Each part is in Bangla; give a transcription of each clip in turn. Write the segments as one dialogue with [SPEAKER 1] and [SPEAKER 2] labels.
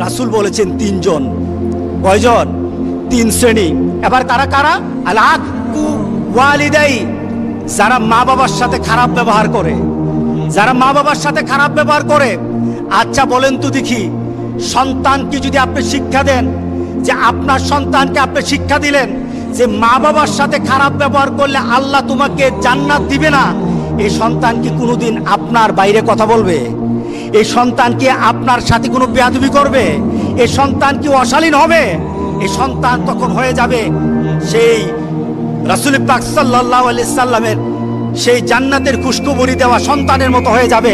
[SPEAKER 1] রাসূল বলেছেন তিনজন। কয়জন? তিন শ্রেণী। এবার কারা কারা? আল আক্কু ওয়ালিদাই, যারা মা বাবার সাথে খারাপ ব্যবহার করে, যারা মা বাবার সাথে খারাপ ব্যবহার করে। আচ্ছা বলেন তো দেখি, সন্তানকে যদি আপনি শিক্ষা দেন, যে আপনার সন্তানকে আপনি শিক্ষা দিলেন যে মা বাবার সাথে খারাপ ব্যবহার করলে আল্লাহ তোমাকে জান্নাত দিবে না, এই সন্তান কি কোনোদিন আপনার বাইরে কথা বলবে? এই সন্তান কি আপনার সাথে কোনো বেয়াদবি করবে? এই সন্তান কি অশালীন হবে? এই সন্তান তখন হয়ে যাবে সেই রাসূল পাক সাল্লাল্লাহু আলাইহি সাল্লামের সেই জান্নাতের খুশখবরি দেওয়া সন্তানের মতো হয়ে যাবে।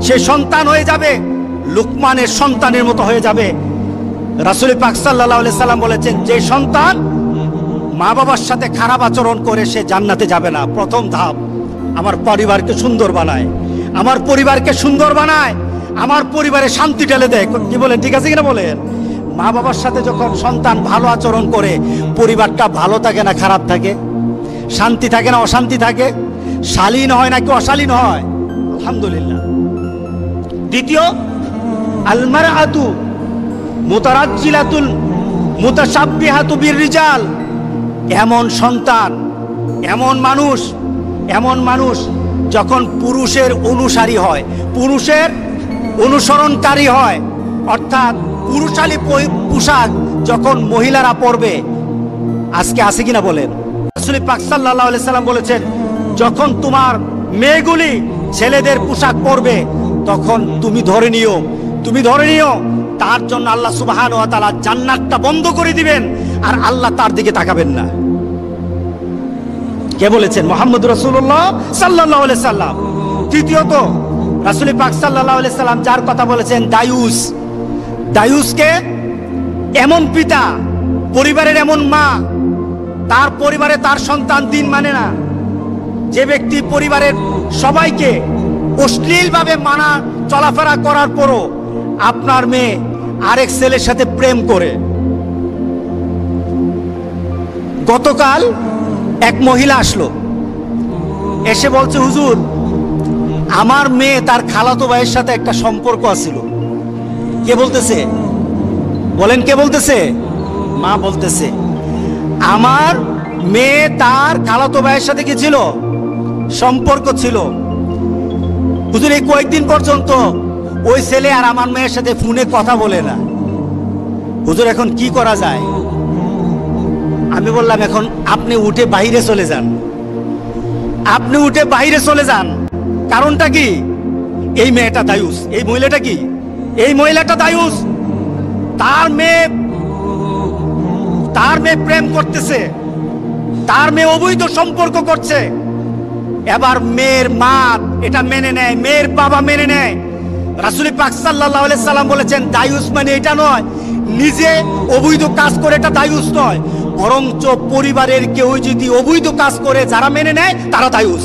[SPEAKER 1] সেই সন্তান হয়ে যাবে লুকমানের সন্তানের মতো হয়ে যাবে। রাসূল পাক সাল্লাল্লাহু আলাইহি সাল্লাম বলেছেন, যে সন্তান মা বাবার সাথে খারাপ আচরণ করে সে জান্নাতে যাবে না। প্রথম ধাপ, আমার পরিবারকে সুন্দর বানায়, আমার পরিবারকে সুন্দর বানায়, আমার পরিবারে শান্তি ঢেলে দেয়। কি বলেন, ঠিক আছে কিনা বলেন? মা বাবার সাথে যখন সন্তান ভালো আচরণ করে, পরিবারটা ভালো থাকে না খারাপ থাকে? শান্তি থাকে না অশান্তি থাকে? শালীন হয় নাকি অশালীন হয়? আলহামদুলিল্লাহ। দ্বিতীয়, আল মারআতু মুতারাজ্জিলাতুল মুতাশাব্বিহাতু বিররিজাল, এমন সন্তান, এমন মানুষ যখন পুরুষের অনুসারী হয়, পুরুষের অনুসরণকারী হয়, অর্থাৎ পুরুষালী পোশাক যখন মহিলারা পরবে, আজকে আছে কিনা বলেন? রাসূল পাক সাল্লাল্লাহু আলাইহি সাল্লাম বলেছেন, যখন তোমার মেয়েগুলি ছেলেদের পোশাক পরবে, তখন তুমি ধরে নিও তার জন্য আল্লাহ সুবহানাহু ওয়া তাআলা জান্নাতটা বন্ধ করে দিবেন, আর আল্লাহ তার দিকে তাকাবেন না। কে বলেছেন? মুহাম্মদ রাসূলুল্লাহ সাল্লাল্লাহু আলাইহি সাল্লাম। তৃতীয়ত, রাসূল পাক সাল্লাল্লাহু আলাইহি সাল্লাম যার কথা বলেছেন, দায়ুসকে এমন পিতা, পরিবারের এমন মা, তার পরিবারে তার সন্তান দিন মানে না, যে ব্যক্তি পরিবারের সবাইকে অশ্লীলভাবে মানা চলাফেরা করার পরও আপনার মেয়ে আরেক ছেলের সাথে প্রেম করে। গতকাল এক মহিলা আসলো, এসে বলছে, হুজুর আমার মেয়ে তার খালাতো ভাইয়ের সাথে একটা সম্পর্ক আছিল। কে বলতেছে? বলেন, কে বলতেছে? মা বলতেছে, আমার মেয়ে তার খালাতো ভাইয়ের সাথে কি ছিল? সম্পর্ক ছিল। হুজুর এই কয়েকদিন পর্যন্ত ওই ছেলে আর আমার মেয়ের সাথে ফোনে কথা বলে না। হুজুর এখন কি করা যায়? আমি বললাম, এখন আপনি উঠে বাইরে চলে যান, আপনি উঠে বাইরে চলে যান। কারণটা কি? এই মেয়েটা দায়ুস, এই মহিলাটা কি? এই মহিলাটা দায়ুস। তার মেয়ে প্রেম করতেছে, তার মেয়ে অবৈধ সম্পর্ক করছে। এবার মেয়ের মা এটা মেনে নেয়, মেয়ের বাবা মেনে নেয়। রাসূল পাক সাল্লাল্লাহু আলাইহি সাল্লাম বলেছেন, দায়ুস মানে এটা নয়, নিজে অবৈধ কাজ করে এটা দায়ুস নয়, বরঞ্চ পরিবারের কেউ যদি অবৈধ কাজ করে যারা মেনে নেয় তারা দায়ুস।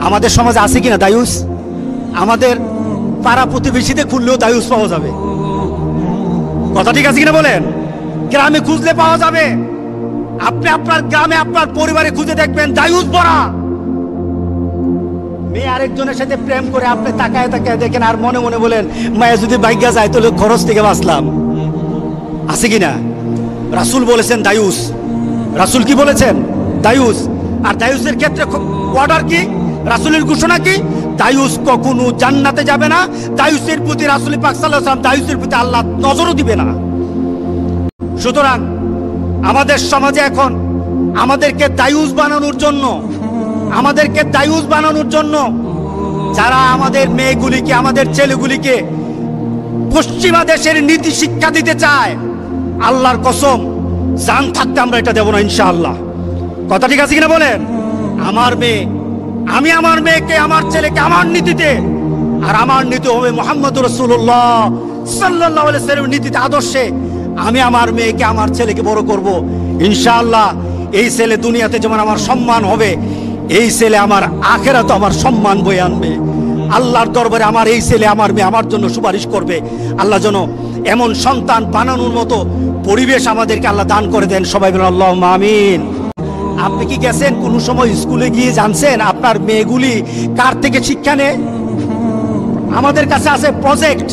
[SPEAKER 1] আমাদের সমাজে আছে কিনা দায়ুস? আমাদের পাড়া প্রতিবেশীতে খুললেও দায়ুস পাওয়া যাবে। কথা ঠিক আছে কিনা বলেন? গ্রামে খুঁজলে পাওয়া যাবে। আপনি আপনার গ্রামে আপনার পরিবারে খুঁজে দেখবেন দায়ুস ভরা। মেয়ে আরেকজনের সাথে প্রেম করে আপনি তাকায় দেখেন, আর মনে মনে বলেন, মায়া যদি ভাগ্যা যায় তাহলে খরচ থেকে বাঁচলাম। আছে কিনা? রাসূল বলেছেন দায়ুস। রাসূল কি বলেছেন? দায়ুস। আর দায়ুসের ক্ষেত্রে অর্ডার কি? রাসূলের ঘোষণা কি? দায়ুস কখনো জান্নাতে যাবে না। দায়ুসের প্রতি রাসূল পাক সাল্লাল্লাহু আলাইহি ওয়াসাল্লাম, দায়ুসের প্রতি আল্লাহ নজরও দিবে না। সুতরাং আমাদের সমাজে এখন আমাদেরকে দায়ুস বানানোর জন্য যারা আমাদের মেয়েগুলিকে, আমাদের ছেলেগুলিকে পশ্চিমা দেশের নীতি শিক্ষা দিতে চায়, আল্লাহর কসম জান থাকতে আমরা এটা দেব না ইনশাআল্লাহ। কথা ঠিক আছে কিনা বলেন? আমি আমার মেয়েকে, আমার ছেলেকে আমার নীতিতে, আর আমার নীতি হবে মুহাম্মদ রাসূলুল্লাহ সাল্লাল্লাহু আলাইহি ওয়াসাল্লামের নীতিতে, আদর্শে আমি আমার মেয়েকে, আমার ছেলেকে বড় করব ইনশাআল্লাহ। এই ছেলে দুনিয়াতে যেমন আমার সম্মান হবে, এই ছেলে আমার আখিরাতে আমার সম্মান বয়ে আনবে। আল্লাহর দরবারে আমার এই ছেলে, আমার মেয়ে আমার জন্য সুপারিশ করবে। আল্লাহ যেন এমন সন্তান বানানোর মতো পরিবেশ আমাদেরকে আল্লাহ দান করে দেন। সবাই বলেন আল্লাহুম্মা আমিন। আপনি কি গেছেন কোন সময় স্কুলে গিয়ে জানছেন আপনার মেয়েগুলি কার থেকে শিক্ষা নেয়? আমাদের কাছে আছে প্রজেক্ট,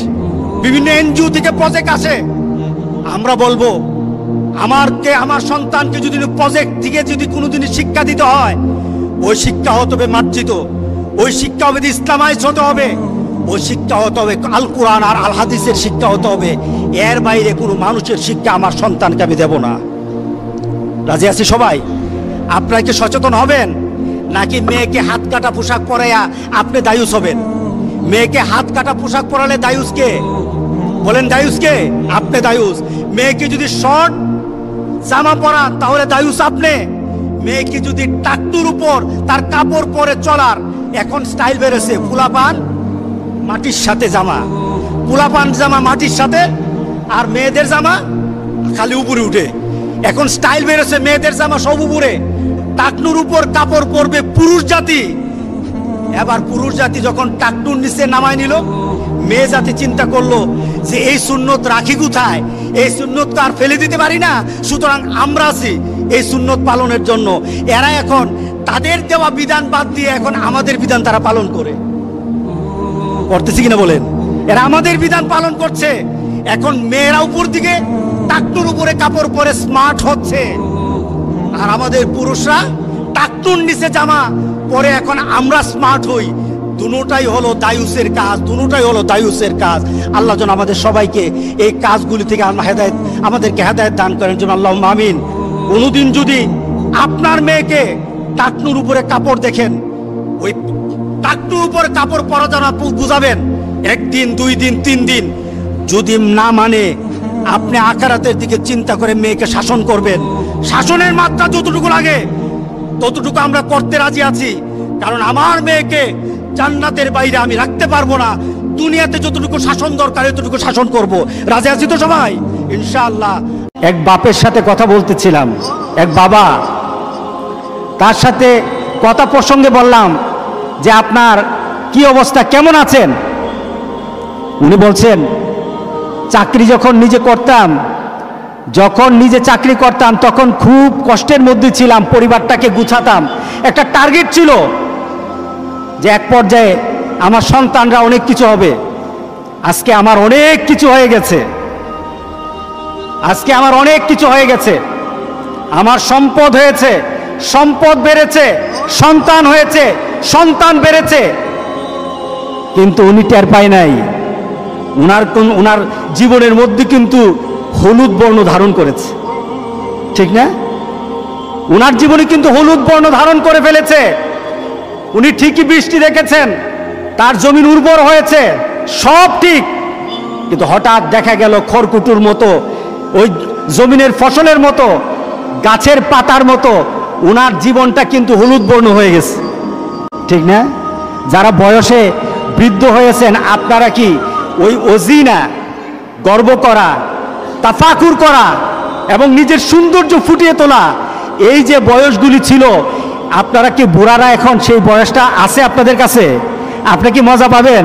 [SPEAKER 1] বিভিন্ন এনজিও থেকে প্রজেক্ট আসে। আমরা বলবো আমার সন্তানকে যদি প্রজেক্ট থেকে যদি কোনোদিন শিক্ষা দিতে হয়, ওই শিক্ষা হতে হবে মার্জিত, ওই শিক্ষা হবে ইসলামাইজ হতে হবে, ওই শিক্ষা হতে হবে আল কোরআন আর আল হাদিসের শিক্ষা হতে হবে। এর বাইরে কোনো মানুষের শিক্ষা আমার সন্তানকে আমি দেব না। রাজি আছি সবাই? আপনারা কি সচেতন হবেন, নাকি মেয়েকে হাত কাটা পোশাক পরাইয়া আপনি দায়ুস হবেন? মেয়েকে হাত কাটা পোশাক পরালে দায়ুস কে? বলেন দায়ুস কে? আপনি দায়ুস। মেয়েকে যদি শর্ট জামা পরান তাহলে দায়ুস আপনি। মেয়েকে যদি টাকটুর উপর তার কাপড় পরে চলার, এখন স্টাইল বেড়েছে, পুলাপান মাটির সাথে জামা, পুলাপান জামা মাটির সাথে, আর মেয়েদের জামা খালি উপরে উঠে। এখন স্টাইল বেড়েছে, মেয়েদের জামা সব উপরে, টাকনুর উপর কাপড় পরবে পুরুষ জাতি। এবার পুরুষ জাতি যখন টাকনুর নিচে নামায় নিল, মেয়ে জাতি চিন্তা করলো যে এই সুন্নত রাখি কোথায়, এই সুন্নত তো আর ফেলে দিতে পারি না, সুতরাং আমরা আছি এই সুন্নত পালনের জন্য। এরা এখন তাদের দেওয়া বিধান বাদ দিয়ে এখন আমাদের বিধান তারা পালন করতেছে কিনা বলেন? এরা আমাদের বিধান পালন করছে। এখন মেয়েরা উপর দিকে টাকনুর উপরে কাপড় পরে স্মার্ট হচ্ছে, আর আমাদের পুরুষরা টাকনুর নিচে জামা পরে এখন আমরা স্মার্ট হই। দুটোটাই হলো দায়ুসের কাজ, দুটোটাই হলো দায়ুসের কাজ। আল্লাহ যেন আমাদের সবাইকে এই কাজগুলি থেকে আমাদেরকে হেদায়েত দান করেন যেন, আল্লাহ আমিন। কোনোদিন যদি আপনার মেয়েকে টাকনুর উপরে কাপড় দেখেন, ওই টাকনুর উপরে কাপড় পরা যেন বুঝাবেন, একদিন, 2 দিন, 3 দিন। যদি না মানে আপনি আখিরাতের দিকে চিন্তা করে মেয়েকে শাসন করবেন। শাসনের মাত্রা যতটুকু লাগে ততটুকু আমরা করতে রাজি আছি, কারণ আমার মেয়েকে জান্নাতের বাইরে আমি রাখতে পারবো না। দুনিয়াতে যতটুকু শাসন দরকার ততটুকু শাসন করব। রাজি আছি তো সবাই? ইনশাআল্লাহ। এক বাপের সাথে কথা বলতেছিলাম, এক বাবা, তার সাথে কথা প্রসঙ্গে বললাম যে আপনার কি অবস্থা, কেমন আছেন? উনি বলছেন, চাকরি যখন নিজে চাকরি করতাম তখন খুব কষ্টের মধ্যে ছিলাম, পরিবারটাকে গুছাতাম। একটা টার্গেট ছিল যে এক পর্যায়ে আমার সন্তানরা অনেক কিছু হবে। আজকে আমার অনেক কিছু হয়ে গেছে, আমার সম্পদ হয়েছে, সম্পদ বেড়েছে, সন্তান হয়েছে, সন্তান বেড়েছে, কিন্তু উনি টের পায় নাই। উনার জীবনের মধ্যে কিন্তু হলুদ বর্ণ ধারণ করেছে, ঠিক না? উনার জীবনে কিন্তু হলুদ বর্ণ ধারণ করে ফেলেছে। উনি ঠিকই বৃষ্টি দেখেছেন, তার জমিন উর্বর হয়েছে, সব ঠিক, কিন্তু হঠাৎ দেখা গেল খড়কুটোর মতো, ওই জমিনের ফসলের মতো, গাছের পাতার মতো উনার জীবনটা কিন্তু হলুদ বর্ণ হয়ে গেছে, ঠিক না? যারা বয়সে বৃদ্ধ হয়েছেন, আপনারা কি ওই অজিনা, গর্ব করা, তাফাকুর করা এবং নিজের সৌন্দর্য ফুটিয়ে তোলা, এই যে বয়সগুলি ছিল, আপনারা কি বুড়ারা এখন সেই বয়সটা আছে আপনাদের কাছে? আপনি কি মজা পাবেন?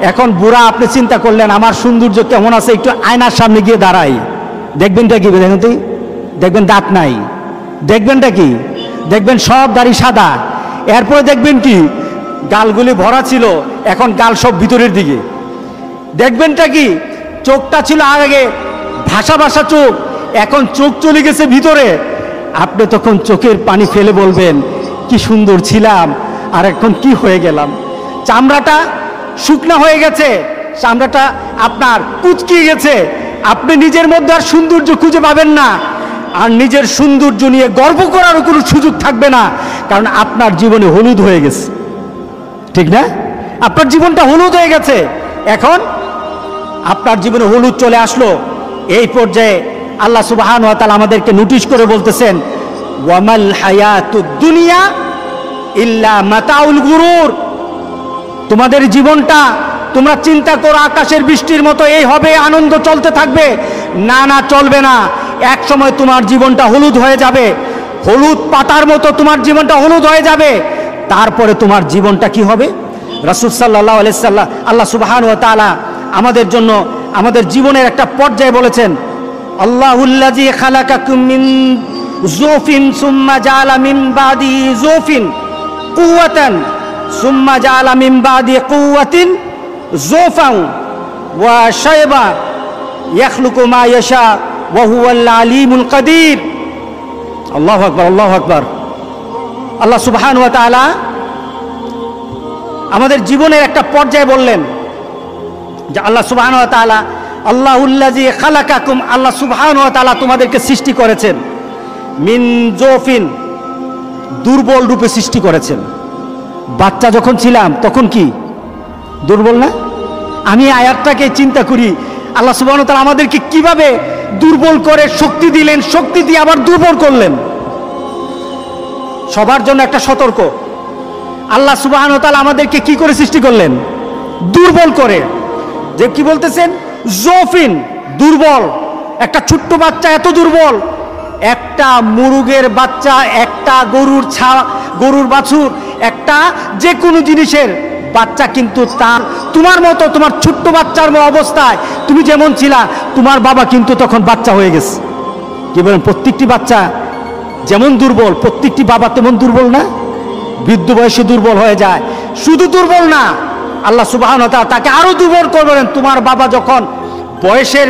[SPEAKER 1] এখন বুড়া আপনি চিন্তা করলেন আমার সৌন্দর্য কেমন আছে, একটু আয়নার সামনে গিয়ে দাঁড়াই, দেখবেনটা কি? দেখবেন দাঁত নাই, দেখবেনটা কি? দেখবেন সব দাড়ি সাদা, এরপরে দেখবেন কি গালগুলি ভরা ছিল, এখন গাল সব ভিতরের দিকে। দেখবেনটা কি? চোখটা ছিল আগে ভাষা ভাষা চোখ, এখন চোখ চলে গেছে ভিতরে। আপনি তখন চোখের পানি ফেলে বলবেন কি সুন্দর ছিলাম, আর এখন কি হয়ে গেলাম। চামড়াটা শুকনা হয়ে গেছে, চামড়াটা আপনার কুচকিয়ে গেছে, আপনি নিজের মধ্যে আর সৌন্দর্য খুঁজে পাবেন না, আর নিজের সৌন্দর্য নিয়ে গর্ব করারও কোনো সুযোগ থাকবে না, কারণ আপনার জীবনে হলুদ হয়ে গেছে, ঠিক না? আপনার জীবনটা হলুদ হয়ে গেছে। এখন আপনার জীবনে হলুদ চলে আসলো, এই পর্যায়ে আল্লাহ সুবহানাহু ওয়া তাআলা আমাদেরকে নোটিশ করে বলতেছেন, ওয়ামাল হায়াতুদ দুনিয়া ইল্লা মাতাউল গুরুর। তোমাদের জীবনটা তোমরা চিন্তা করো আকাশের বৃষ্টির মতো এই হবে, আনন্দ চলতে থাকবে, না না, চলবে না। এক সময় তোমার জীবনটা হলুদ হয়ে যাবে, হলুদ পাতার মতো তোমার জীবনটা হলুদ হয়ে যাবে। তারপরে তোমার জীবনটা কি হবে? রাসূল সাল্লাল্লাহু আলাইহি সাল্লাম, আল্লাহ সুবহানাহু ওয়া তাআলা আমাদের জন্য আমাদের জীবনের একটা পর্যায়ে বলেছেন, আল্লাহুল্লাযী খালাকাকুম মিন যুফিন সুম্মা জাআলা মিন বাদি যুফিন কুওয়াতান সুম্মা জাআলা মিন বাদি কুওয়াতিন যুফান ওয়া শায়বা ইয়াখলুকু মা ইয়াশা ওয়া হুয়াল আলিমুল কাদির। আল্লাহু আকবার, আল্লাহু আকবার। আল্লাহ সুবহানাহু ওয়া তাআলা আমাদের জীবনের একটা পর্যায়ে বললেন যে আল্লাহ সুবহানাহু ওয়া তাআলা আল্লাহুল্লাযী খালাকাকুম, আল্লাহ সুবহানাহু ওয়া তাআলা তোমাদেরকে সৃষ্টি করেছেন মিন জোফিন, দুর্বল রূপে সৃষ্টি করেছেন। বাচ্চা যখন ছিলাম তখন কি দুর্বল না? আমি আয়াতটাকে চিন্তা করি, আল্লাহ সুবহানাহু ওয়া তাআলা আমাদেরকে কিভাবে দুর্বল করে শক্তি দিলেন, শক্তি দিয়ে আবার দুর্বল করলেন। সবার জন্য একটা সতর্ক, আল্লাহ সুবহানাহু ওয়া তাআলা আমাদেরকে কি করে সৃষ্টি করলেন? দুর্বল করে। যে কি বলতেছেন? জোফিন, দুর্বল। একটা ছোট্ট বাচ্চা এত দুর্বল, একটা মুরগের বাচ্চা, একটা গরুর বাছুর, একটা যে কোনো জিনিসের বাচ্চা কিন্তু তোমার মতো, তোমার ছোট্ট বাচ্চার অবস্থায় তুমি যেমন ছিলা, তোমার বাবা কিন্তু তখন বাচ্চা হয়ে গেছে। কি বলেন? প্রত্যেকটি বাচ্চা যেমন দুর্বল, প্রত্যেকটি বাবা তেমন দুর্বল না? বৃদ্ধ বয়সে দুর্বল হয়ে যায়। শুধু দুর্বল না, আল্লাহ সুবহানাহু ওয়া তাআলা তাকে আরো দুর্বল করবেন। তোমার বাবা যখন বয়সের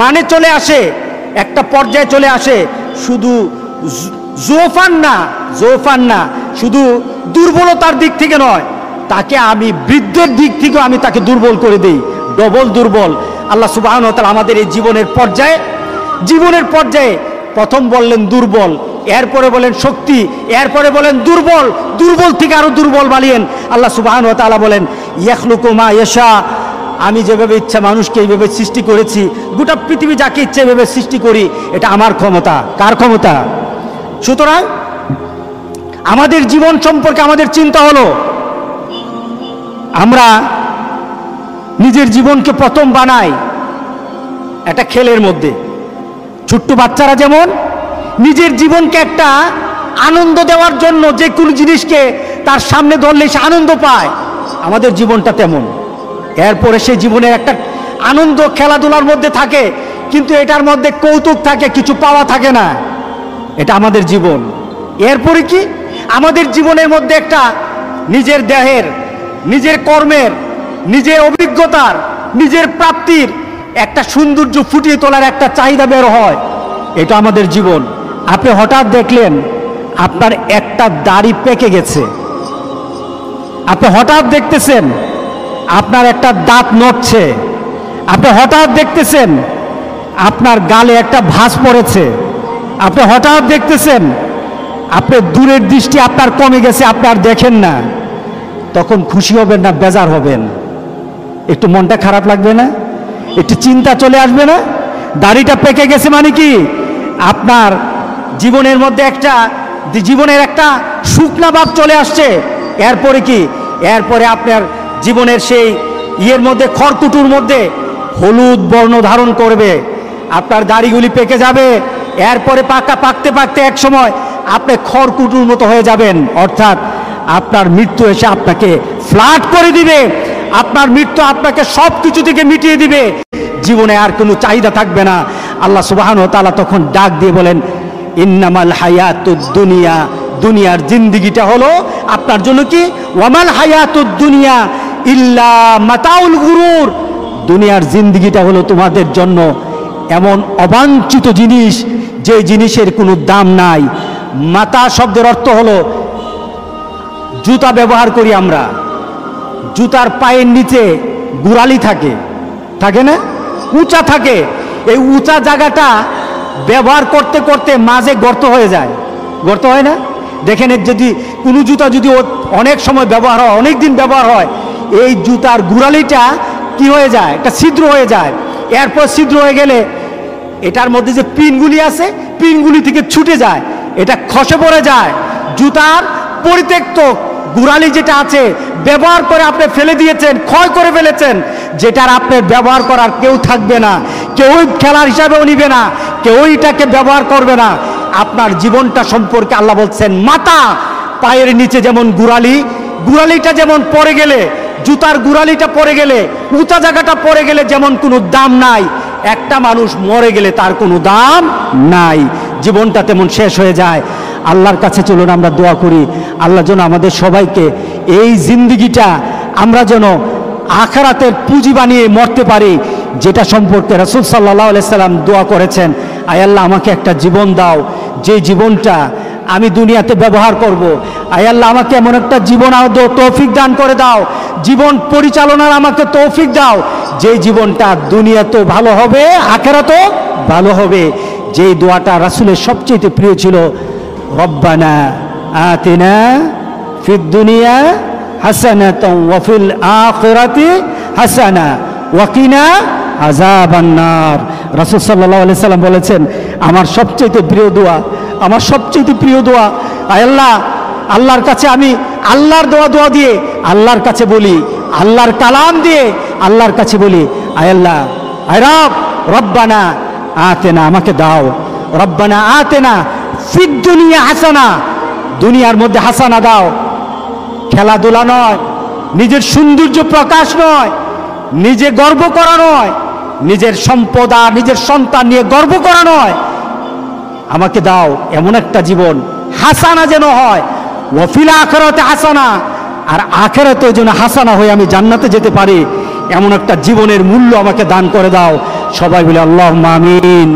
[SPEAKER 1] মানে চলে আসে, একটা পর্যায়ে চলে আসে, শুধু জোফান না, শুধু দুর্বলতার দিক থেকে নয়, তাকে আমি বৃদ্ধের দিক থেকেও আমি তাকে দুর্বল করে দেই, ডবল দুর্বল। আল্লাহ সুবহানাহু ওয়া তাআলা আমাদের এই জীবনের পর্যায়ে প্রথম বললেন দুর্বল, এরপরে বলেন শক্তি, এরপরে বলেন দুর্বল থেকে আরো দুর্বল বানিয়েন। আল্লাহ সুবহানাহু ওয়া তাআলা বলেন ইয়াখলুকু মা ইয়াশা, আমি যেভাবে ইচ্ছা মানুষকে এইভাবে সৃষ্টি করেছি, গোটা পৃথিবী যাকে ইচ্ছে এভাবে সৃষ্টি করি, এটা আমার ক্ষমতা। কার ক্ষমতা? সুতরাং আমাদের জীবন সম্পর্কে আমাদের চিন্তা হলো, আমরা নিজের জীবনকে প্রথম বানাই একটা খেলের মধ্যে। ছোট্ট বাচ্চারা যেমন নিজের জীবনকে একটা আনন্দ দেওয়ার জন্য যে কোনো জিনিসকে তার সামনে ধরলে সে আনন্দ পায়, আমাদের জীবনটা তেমন। এরপরে সেই জীবনের একটা আনন্দ খেলাধুলার মধ্যে থাকে, কিন্তু এটার মধ্যে কৌতুক থাকে, কিছু পাওয়া থাকে না। এটা আমাদের জীবন। এরপরে কি আমাদের জীবনের মধ্যে একটা নিজের দেহের, নিজের কর্মের, নিজের অভিজ্ঞতার, নিজের প্রাপ্তির একটা সৌন্দর্য ফুটিয়ে তোলার একটা চাহিদা বের হয়। এটা আমাদের জীবন। আপনি হঠাৎ দেখলেন আপনার একটা দাড়ি পেকে গেছে, আপনি হঠাৎ দেখতেছেন আপনার একটা দাঁত নড়ছে, আপনি হঠাৎ দেখতেছেন আপনার গালে একটা ভাঁজ পড়েছে, আপনি হঠাৎ দেখতেছেন আপনার দূরের দৃষ্টি আপনার কমে গেছে, আপনি আর দেখেন না। তখন খুশি হবেন না বেজার হবেন? একটু মনটা খারাপ লাগবে না? একটু চিন্তা চলে আসবে না? দাড়িটা পেকে গেছে মানে কি আপনার জীবনের মধ্যে জীবনের একটা শুকনা ভাব চলে আসছে। এরপরে কি? এরপরে আপনার জীবনের সেই মধ্যে, খড়কুটুর মধ্যে হলুদ বর্ণ ধারণ করবে, আপনার দাড়িগুলি পেকে যাবে। এরপরে পাকতে এক সময় আপনি খড়কুটুর মতো হয়ে যাবেন, অর্থাৎ আপনার মৃত্যু এসে আপনাকে ফ্ল্যাট করে দিবে। আপনার মৃত্যু আপনাকে সব কিছু থেকে মিটিয়ে দিবে, জীবনে আর কোনো চাহিদা থাকবে না। আল্লাহ সুবহানাহু ওয়া তাআলা তখন ডাক দিয়ে বলেন ইন্নামাল হায়াতুদ দুনিয়া, দুনিয়ার জিন্দেগিটা হলো আপনার জন্য কি? ওয়ামাল হায়াতুদ দুনিয়া ইল্লা মাতাউল গুরুর, দুনিয়ার জিন্দেগিটা হলো তোমাদের জন্য এমন অবাঞ্ছিত জিনিস যে জিনিসের কোনো দাম নাই। মাতা শব্দের অর্থ হলো জুতা ব্যবহার করি আমরা, জুতার পায়ের নিচে গোড়ালি থাকে না, উঁচা থাকে। এই উঁচা জায়গাটা ব্যবহার করতে করতে মাঝে গর্ত হয়ে যায়, গর্ত হয় না? দেখেন, যদি কোনো জুতা যদি অনেক সময় ব্যবহার হয়, অনেক দিন ব্যবহার হয়, এই জুতার গোড়ালিটা কি হয়ে যায়? একটা ছিদ্র হয়ে যায়। এরপর ছিদ্র হয়ে গেলে এটার মধ্যে যে পিনগুলি আছে, পিনগুলি থেকে ছুটে যায়, এটা খসে পড়ে যায়। জুতার পরিত্যক্ত গোড়ালি যেটা আছে, ব্যবহার করে আপনি ফেলে দিয়েছেন, ক্ষয় করে ফেলেছেন, যেটার আপনার ব্যবহার করার কেউ থাকবে না, কেউই খেলার হিসাবেও নিবে না, কেউই এটাকে ব্যবহার করবে না। আপনার জীবনটা সম্পর্কে আল্লাহ বলছেন মাতা, পায়ের নিচে যেমন গোড়ালিটা যেমন পড়ে গেলে, জুতার গোড়ালিটা পড়ে গেলে, উঁচা জায়গাটা পড়ে গেলে যেমন কোনো দাম নাই, একটা মানুষ মরে গেলে তার কোনো দাম নাই, জীবনটা তেমন শেষ হয়ে যায়। আল্লাহর কাছে চলুন আমরা দোয়া করি, আল্লাহ যেন আমাদের সবাইকে এই জিন্দেগিটা আমরা যেন আখিরাতের পুঁজি বানিয়ে মরতে পারি, যেটা সম্পর্কে রাসূল সাল্লাল্লাহু আলাইহি সাল্লাম দোয়া করেছেন, আয় আল্লাহ আমাকে একটা জীবন দাও, যে জীবনটা আমি দুনিয়াতে ব্যবহার করব। আয় আল্লাহ আমাকে এমন একটা জীবন তৌফিক দান করে দাও, জীবন পরিচালনার আমাকে তৌফিক দাও, যে জীবনটা দুনিয়াতেও ভালো হবে, আখিরাতেও ভালো হবে। যেই দোয়াটা রাসূলের সবচেয়ে প্রিয় ছিল, রব্বানা আতিনা ফিদ দুনিয়া হাসানাতাও ওয়া ফিল আখিরাতি হাসানা ওয়া কিনা আযাবান নার। রাসূল সাল্লাল্লাহু আলাইহি সাল্লাম বলেছেন, আমার সবচেয়ে প্রিয় দোয়া, আমার সবচেয়ে প্রিয় দোয়া, আয় আল্লাহ, আল্লাহর কাছে আমি আল্লাহর দোয়া দিয়ে আল্লাহর কাছে বলি, আল্লাহর কালাম দিয়ে আল্লাহর কাছে বলি, আয় আল্লাহ, আয় রব, রব্বানা আতেনা, আমাকে দাও, রব্বানা আতেনা ফিদ দুনিয়া হাসানা, দুনিয়ার মধ্যে হাসানা দাও। খেলাধুলা নয়, নিজের সৌন্দর্য প্রকাশ নয়, নিজে গর্ব করা নয়, নিজের সম্পদ আর নিজের সন্তান নিয়ে গর্ব করা নয়, আমাকে দাও এমন একটা জীবন, হাসানা যেন হয়, ওয়া ফিল আখিরাতি হাসানা, আর আখিরাতেও যেন হাসানা হয়ে আমি জান্নাতে যেতে পারি, এমন একটা জীবনের মূল্য আমাকে দান করে দাও। সবাই বলে আল্লাহুম্মা আমিন।